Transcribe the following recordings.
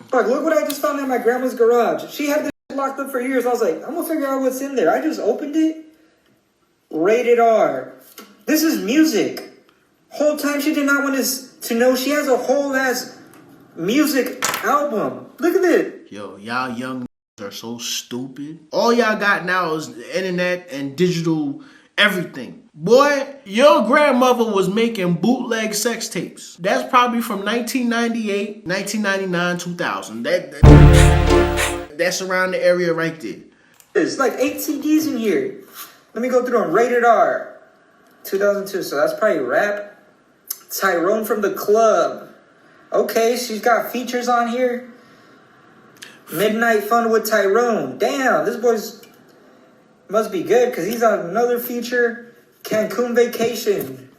Fuck, look what I just found in my grandma's garage. She had this locked up for years. I was like, I'm gonna figure out what's in there. I just opened it. Rated R. This is music. Whole time she did not want us to know she has a whole ass music album. Look at it. Yo, y'all young are so stupid. All y'all got now is the internet and digital everything. Boy, your grandmother was making bootleg sex tapes. That's probably from 1998, 1999, 2000. That's around the area right there. There's like 8 CDs in here. Let me go through them. Rated R. 2002, so that's probably rap. Tyrone from the Club. Okay, she's got features on here. Midnight Fun with Tyrone. Damn, this boy's must be good because he's on another feature. Cancun Vacation.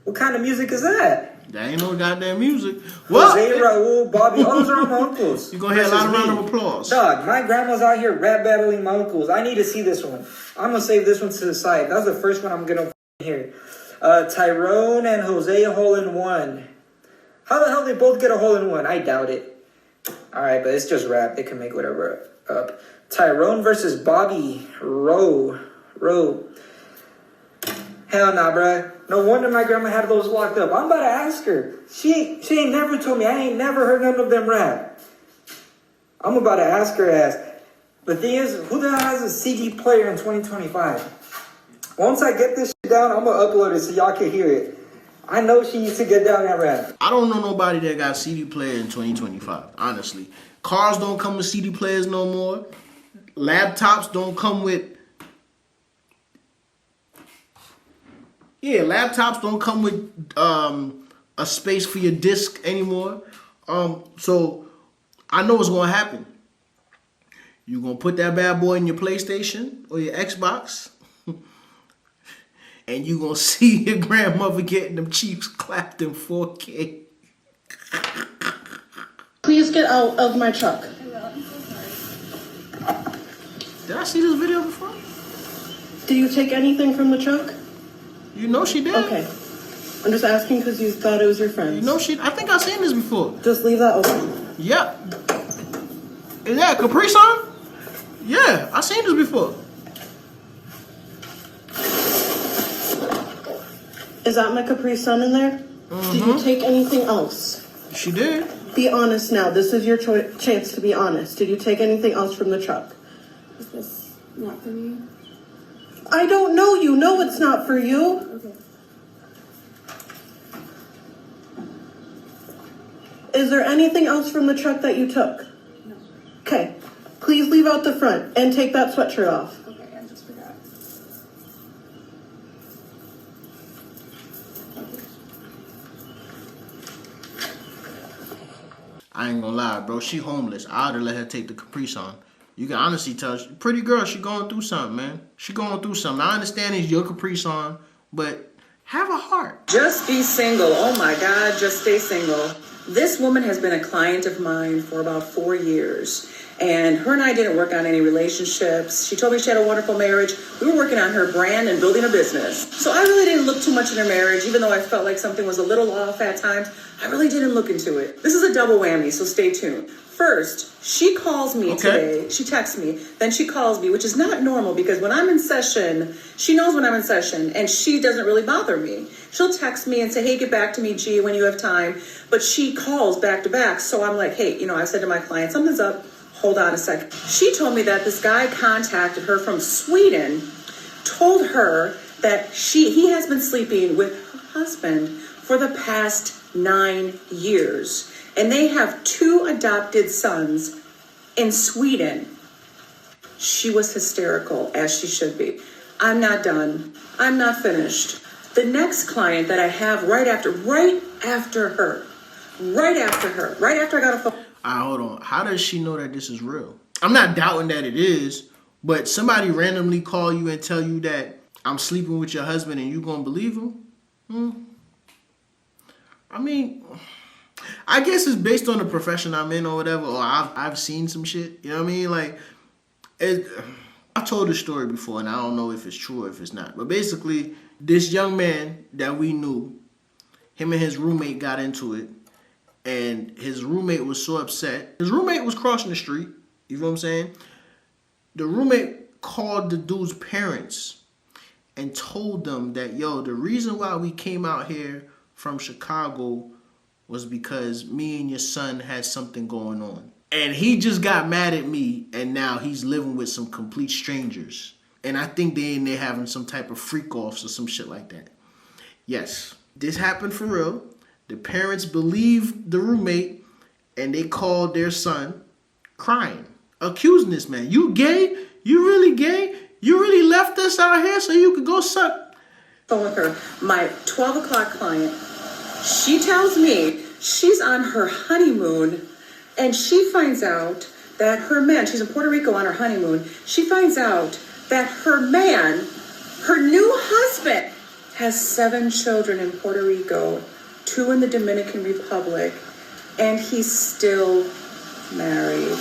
What kind of music is that? That ain't no goddamn music. Jose, Raul, Bobby, all those are all my uncles. You gonna hear a lot of round of applause. Dog, my grandma's out here rap battling my uncles. I need to see this one. I'm gonna save this one to the side. That's the first one I'm gonna hear. Tyrone and Jose a hole in one. How the hell they both get a hole in one? I doubt it. Alright, but it's just rap. They can make whatever up. Tyrone versus Bobby Rowe. Hell nah, bruh. No wonder my grandma had those locked up. I'm about to ask her. She ain't never told me. I ain't never heard none of them rap. I'm about to ask her ass. The thing is, who the hell has a CD player in 2025? Once I get this shit down, I'm going to upload it so y'all can hear it. I know she used to get down that rap. I don't know nobody that got CD player in 2025, honestly. Cars don't come with CD players no more. Laptops don't come with... Yeah, laptops don't come with a space for your disc anymore. So I know what's going to happen. You're going to put that bad boy in your PlayStation or your Xbox. And you're going to see your grandmother getting them cheeks clapped in 4K. Please get out of my truck. Did I see this video before? Did you take anything from the truck? You know she did. Okay. I'm just asking because you thought it was your friend's. You know I think I've seen this before. Just leave that open. Yep. Is that a Capri Sun? Yeah, I've seen this before. Is that my Capri Sun in there? Mm-hmm. Did you take anything else? She did. Be honest now. This is your chance to be honest. Did you take anything else from the truck? Is this not for me? I don't know. You know it's not for you. Okay. Is there anything else from the truck that you took? No. Okay. Please leave out the front and take that sweatshirt off. Okay, I just forgot. I ain't gonna lie, bro. She homeless. I'd have let her take the Capri Sun. You can honestly tell, pretty girl, she going through something, man. She going through something. I understand it's your Capri Sun, but have a heart. Just be single. Oh my God, just stay single. This woman has been a client of mine for about 4 years. And her and I didn't work on any relationships. She told me she had a wonderful marriage. We were working on her brand and building a business. So I really didn't look too much in her marriage, even though I felt like something was a little off at times. I really didn't look into it. This is a double whammy, so stay tuned. First, she calls me today. She texts me, then she calls me, which is not normal because when I'm in session, she knows when I'm in session and she doesn't really bother me. She'll text me and say, hey, get back to me, G, when you have time. But she calls back to back. So I'm like, hey, I said to my client, something's up. Hold on a second. She told me that this guy contacted her from Sweden, told her that he has been sleeping with her husband for the past 9 years. And they have 2 adopted sons in Sweden. She was hysterical, as she should be. I'm not done. I'm not finished. The next client that I have right after her, right after I got a phone. Hold on. How does she know that this is real? I'm not doubting that it is, but somebody randomly call you and tell you that I'm sleeping with your husband and you gonna believe him? I mean, I guess it's based on the profession I'm in or whatever, or I've seen some shit. You know what I mean? Like, I've told this story before, and I don't know if it's true or if it's not. But basically, this young man that we knew, him and his roommate got into it, And his roommate was so upset. His roommate was crossing the street. You know what I'm saying? The roommate called the dude's parents and told them that, yo, the reason why we came out here from Chicago was because me and your son had something going on. And he just got mad at me, and now he's living with some complete strangers. And I think they in there having some type of freak-offs or some shit like that. Yes, this happened for real. The parents believed the roommate, and they called their son crying, accusing this man. You gay? You really gay? You really left us out here so you could go suck? With her, my 12 o'clock client, she tells me she's on her honeymoon, and she finds out that her man, she's in Puerto Rico on her honeymoon, she finds out that her man, her new husband, has 7 children in Puerto Rico, 2 in the Dominican Republic, and he's still married.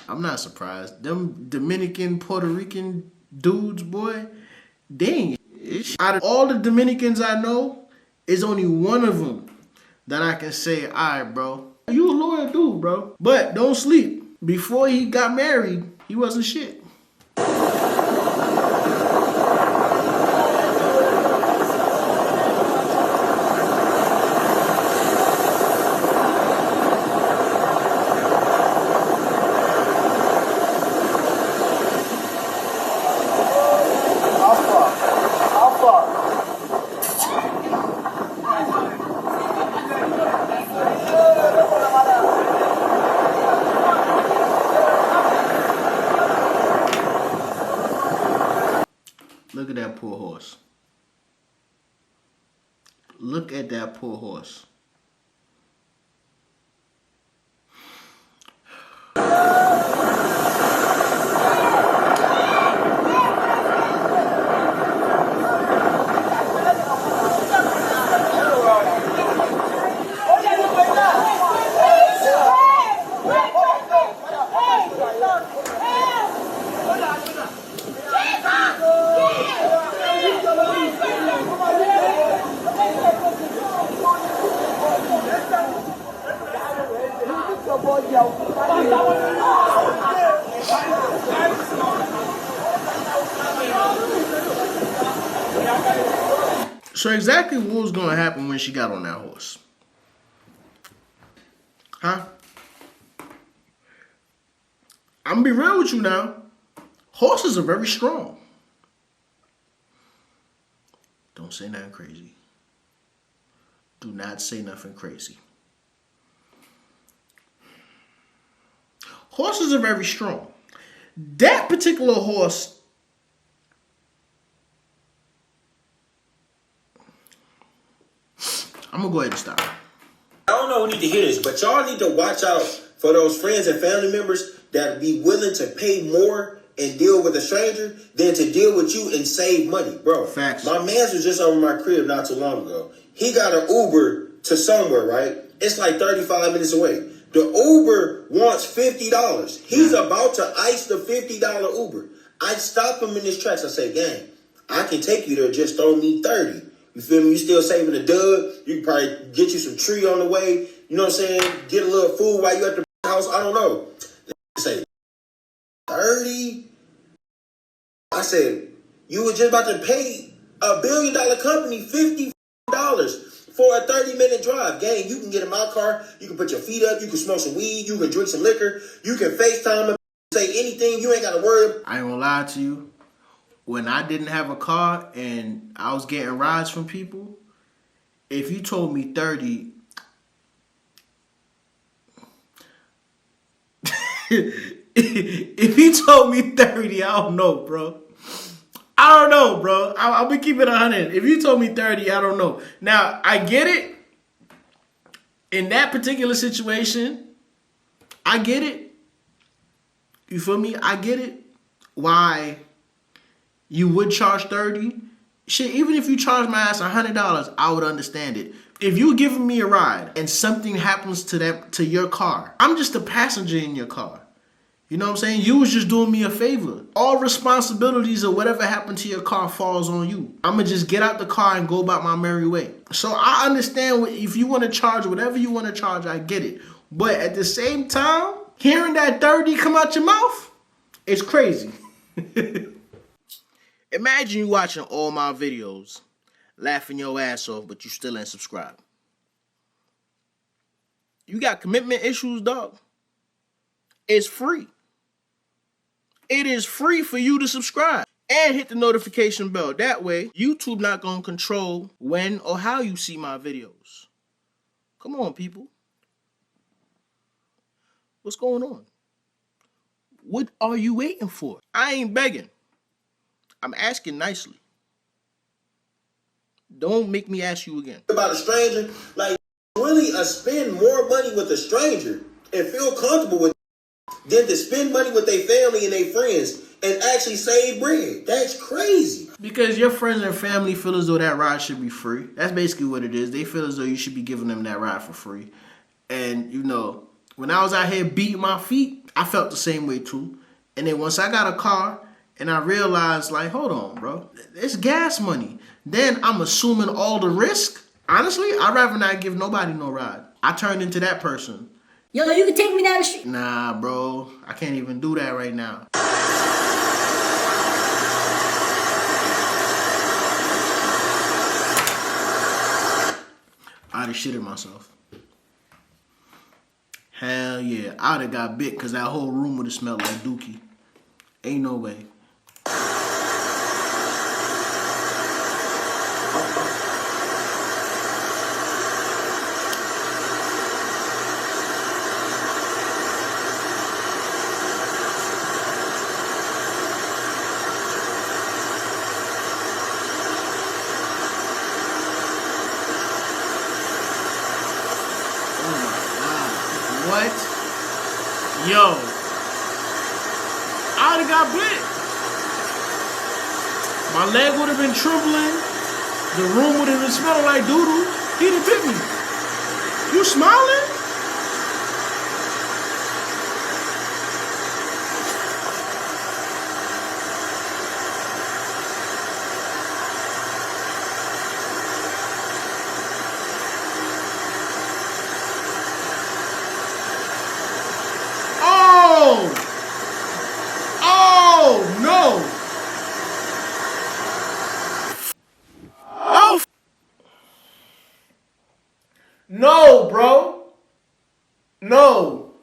I'm not surprised. Them Dominican, Puerto Rican dudes, boy, they ain't. Out of all the Dominicans I know, it's only one of them that I can say, all right, bro, you a loyal dude, bro. But don't sleep. Before he got married, he wasn't shit. Look at that poor horse. Look at that poor horse. So exactly what was going to happen when she got on that horse? Huh? I'm going to be real with you now. Horses are very strong. Don't say nothing crazy. Do not say nothing crazy. Horses are very strong. That particular horse, I'm going to go ahead and stop. I don't know who need to hear this, but y'all need to watch out for those friends and family members that be willing to pay more and deal with a stranger than to deal with you and save money, bro. Facts. My man's was just over my crib not too long ago. He got an Uber to somewhere, right? It's like 35 minutes away. The Uber wants $50. He's about to ice the $50 Uber. I stop him in his tracks. I say, gang, I can take you there. Just throw me 30. You feel me? You still saving a dub. You can probably get you some tree on the way. You know what I'm saying? Get a little food while you at the house. I don't know. They say 30. I said, you were just about to pay a $1 billion company $50 for a 30-minute drive. Gang, you can get in my car. You can put your feet up. You can smoke some weed. You can drink some liquor. You can FaceTime him, say anything. You ain't got to worry. I ain't gonna lie to you. When I didn't have a car and I was getting rides from people, if you told me 30, if you told me 30, I don't know, bro. I don't know, bro. I'll be keeping it 100. If you told me 30, I don't know. Now, I get it. In that particular situation, I get it. You feel me? I get it. Why you would charge 30. Shit, even if you charge my ass $100, I would understand it. If you're giving me a ride and something happens to your car, I'm just a passenger in your car. You know what I'm saying? You was just doing me a favor. All responsibilities of whatever happened to your car falls on you. I'm going to just get out the car and go about my merry way. So I understand if you want to charge whatever you want to charge, I get it. But at the same time, hearing that 30 come out your mouth, it's crazy. Imagine you watching all my videos, laughing your ass off, but you still ain't subscribed. You got commitment issues, dog. It's free. It is free for you to subscribe and hit the notification bell. That way, YouTube not going to control when or how you see my videos. Come on, people. What's going on? What are you waiting for? I ain't begging. I'm asking nicely. Don't make me ask you again. About a stranger, like really spend more money with a stranger and feel comfortable with than to spend money with their family and their friends and actually save bread. That's crazy. Because your friends and family feel as though that ride should be free. That's basically what it is. They feel as though you should be giving them that ride for free. And, you know, when I was out here beating my feet, I felt the same way too. And then once I got a car and I realized, like, hold on, bro, it's gas money. Then I'm assuming all the risk. Honestly, I'd rather not give nobody no ride. I turned into that person. Yo, you can take me down the street. Nah, bro, I can't even do that right now. I'd have shitted myself. Hell yeah, I'd have got bit because that whole room would have smelled like dookie. Ain't no way. What? Yo. I would have got bit. My leg would have been trembling. The room would have been smelling like doo-doo. He'd have bit me. You smiling? No, bro. No.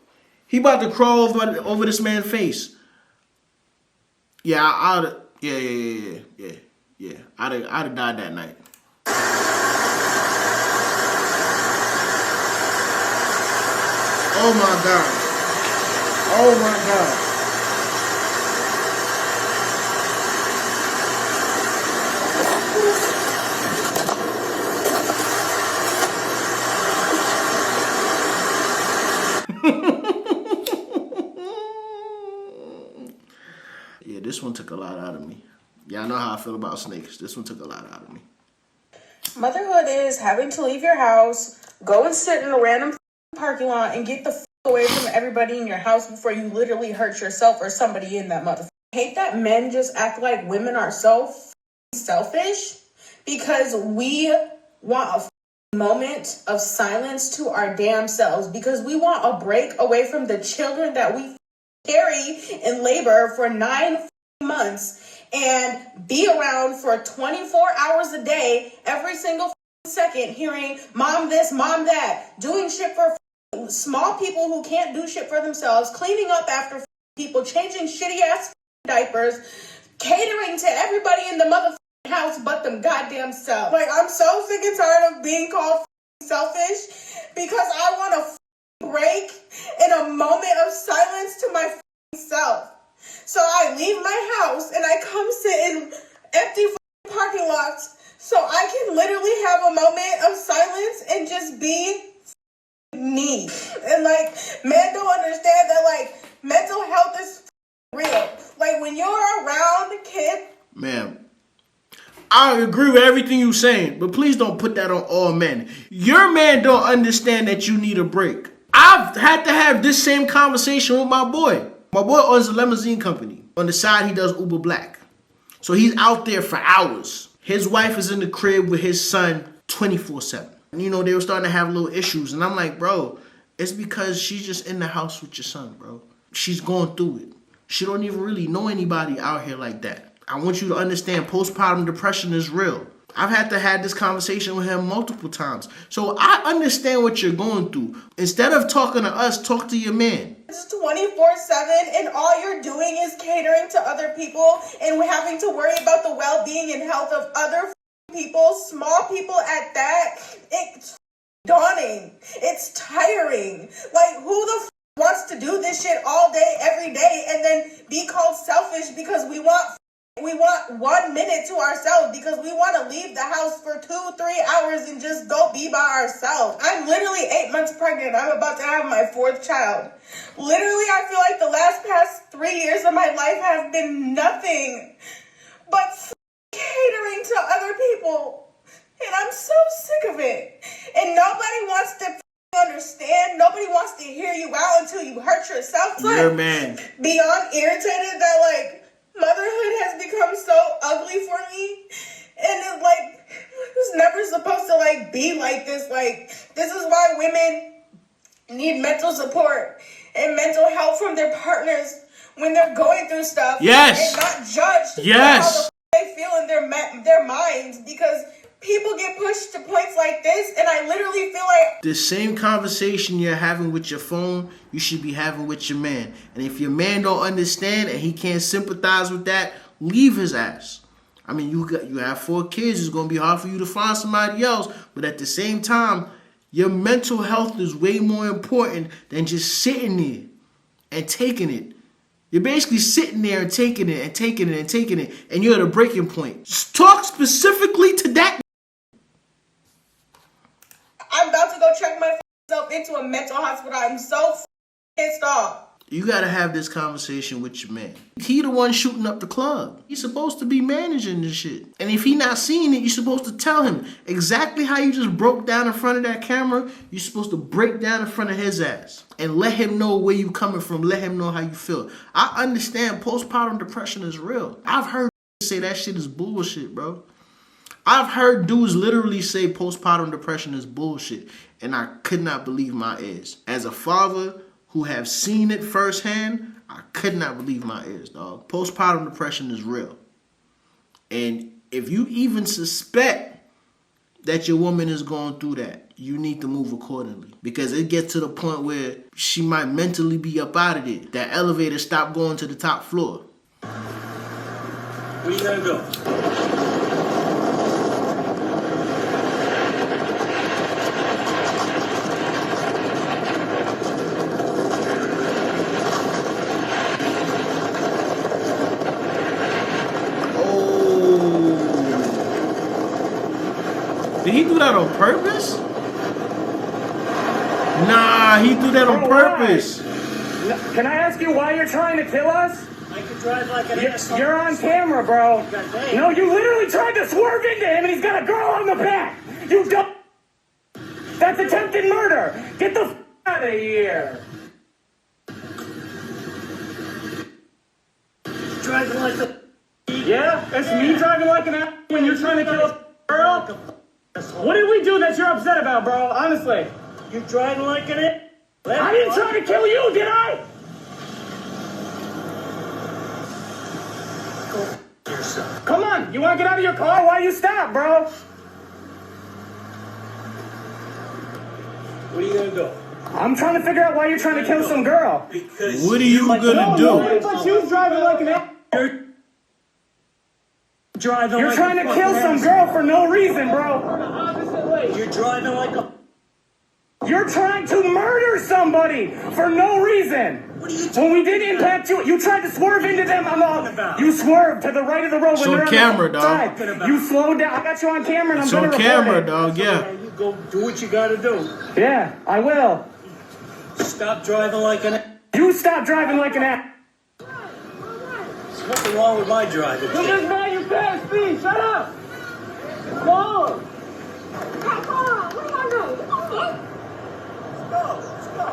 He about to crawl over this man's face. Yeah, I'd have died that night. Oh my God. Oh my God. Yeah, this one took a lot out of me. Y'all know how I feel about snakes. This one took a lot out of me. Motherhood is having to leave your house, go and sit in a random parking lot, and get the away from everybody in your house before you literally hurt yourself or somebody in that motherfucker. I hate that men just act like women are so selfish because we want a moment of silence to our damn selves because we want a break away from the children that we carry in labor for 9 months and be around for 24 hours a day, every single second, hearing mom this, mom that, doing shit for small people who can't do shit for themselves, cleaning up after people, changing shitty ass diapers, catering to everybody in the motherfucking house but them goddamn self. Like, I'm so sick and tired of being called selfish because I want a break in a moment of silence to my self. So I leave my house and I come sit in empty parking lots so I can literally have a moment of silence and just be me. And like, men don't understand that like mental health is real. Like when you're around a kid. Ma'am, I agree with everything you're saying, but please don't put that on all men. Your man don't understand that you need a break. I've had to have this same conversation with my boy. My boy owns a limousine company. On the side, he does Uber Black. So he's out there for hours. His wife is in the crib with his son 24/7. You know, they were starting to have little issues. And I'm like, bro, it's because she's just in the house with your son, bro. She's going through it. She don't even really know anybody out here like that. I want you to understand postpartum depression is real. I've had to have this conversation with him multiple times. So I understand what you're going through. Instead of talking to us, talk to your man. It's 24/7 and all you're doing is catering to other people and having to worry about the well-being and health of other people, small people at that. It's daunting. It's tiring. Like, who the wants to do this shit all day, every day, and then be called selfish because we want 1 minute to ourselves, because we want to leave the house for 2-3 hours and just go be by ourselves. I'm literally 8 months pregnant. I'm about to have my 4th child. Literally, I feel like the past 3 years of my life have been nothing but catering to other people. And I'm so sick of it. And nobody wants to understand. Nobody wants to hear you out until you hurt yourself. You're a man. Beyond irritated that, like, motherhood has become so ugly for me. And it, like, it was never supposed to, like, be like this. Like, this is why women need mental support and mental help from their partners when they're going through stuff. Yes. And not judged Yes. for how they feel in their minds, because people get pushed to points like this, and I literally feel like the same conversation you're having with your phone, you should be having with your man. And if your man don't understand and he can't sympathize with that, leave his ass. I mean, you have 4 kids. It's gonna be hard for you to find somebody else. But at the same time, your mental health is way more important than just sitting there and taking it. You're basically sitting there and taking it and taking it and taking it, and you're at a breaking point. Talk specifically to that. I'm about to go check myself into a mental hospital. I'm so pissed off. You gotta have this conversation with your man. He the one shooting up the club. He's supposed to be managing this shit. And if he not seeing it, you're supposed to tell him exactly how you just broke down in front of that camera. You're supposed to break down in front of his ass and let him know where you coming from. Let him know how you feel. I understand postpartum depression is real. I've heard say that shit is bullshit, bro. I've heard dudes literally say postpartum depression is bullshit, and I could not believe my ears. As a father who have seen it firsthand, I could not believe my ears, dog. Postpartum depression is real. And if you even suspect that your woman is going through that, you need to move accordingly. Because it gets to the point where she might mentally be up out of it. That elevator stopped going to the top floor. Where you gonna go? Did he do that on purpose? Nah, he do that on purpose. Can I ask you why you're trying to kill us? I can drive like an asshole. You're on camera, bro. No, you literally tried to swerve into him and he's got a girl on the back. You don't. That's attempted murder. Get the out of here. Driving like a. Yeah, it's me driving like an ass when you're trying to kill a girl. What did we do that you're upset about, bro? Honestly. You're driving like an ass. I didn't try to kill you, did I? Go yourself. Come on, you want to get out of your car? Why you stop, bro? What are you gonna do? I'm trying to figure out why you're trying to kill some girl. Because what are you gonna do? No, but you driving like an ass. You're trying to kill some girl for no reason, bro. You're driving like a. You're trying to murder somebody for no reason. What are you when we did impact you, you tried to swerve into them. You swerved to the right of the road. It's on camera, dog. You slowed down. I got you on camera, and it's I'm going to on camera, dog. Yeah. You go do what you got to do. Yeah, I will. Stop driving like an. You stop driving like an ass. There's nothing wrong with my driving. This is not your fast speed. Shut up. Go. Come on, what am I doing? Let's go.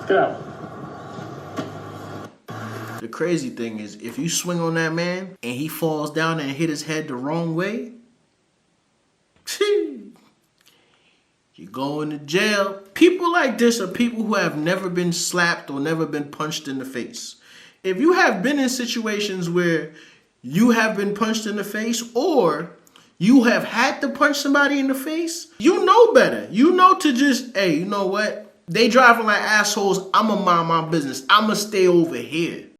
Go. crazy thing is, if you swing on that man and he falls down and hit his head the wrong way, you're going to jail. People like this are people who have never been slapped or never been punched in the face. If you have been in situations where you have been punched in the face or you have had to punch somebody in the face, you know better. You know to just, hey, you know what? They driving like assholes. I'm going to mind my business. I'm going to stay over here.